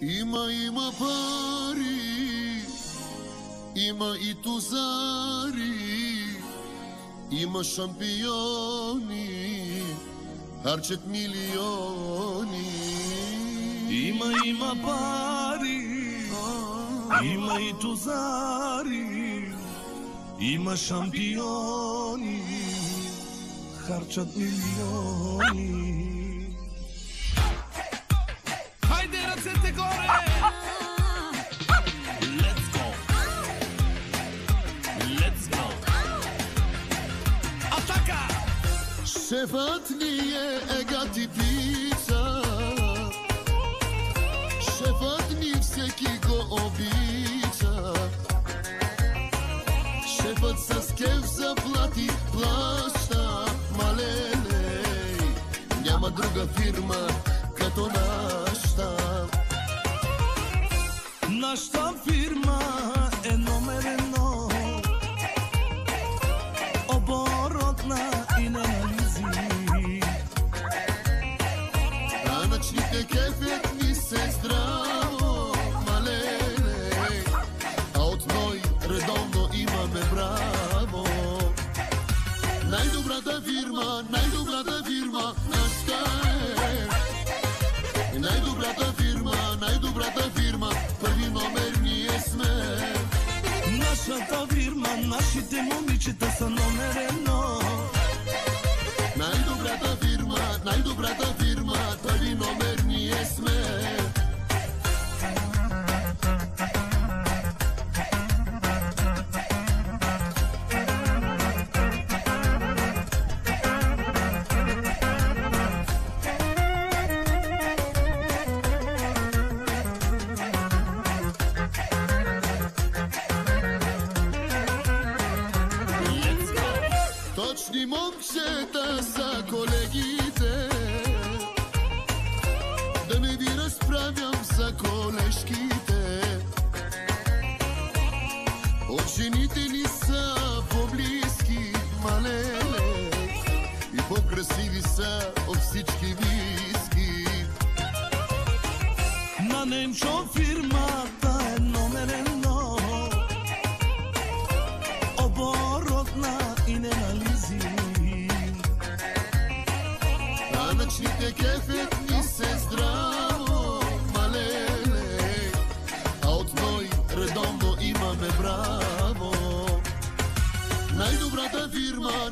Има пари, има и тузари, има шампиони, харчат милиони. Има пари, има и тузари, има шампиони, харчат милиони. Хайде ръцете горе! Let's go! Let's go! Атака! Шефът ни е гати пица, шефът ни всеки го обича. Шефът с кеф заплати плаща, малеле, няма друга фирма като нашата. Нашата фирма е номер едно, оборотна и неанализи. Данъчните кефят ни се здраво, малеле, а от НОИ редовно имаме браво. Най-добрата фирма, нашата е. Най-добрата фирма, първи номер ние сме. Нашата фирма, нашите момичета са номер едно. Най-добрата фирма, първи номер ние сме. Точни момчета са колегите, да не ви разправям за колежките. От жените ни са по-близки, малеле, и по-красиви са от всички виски. На Немчо фирмата е номер едно, оборотна и неанализи. Данъчните кефят ни се здраво, малеле, а от НОИ редовно имаме браво. Най-добрата фирма,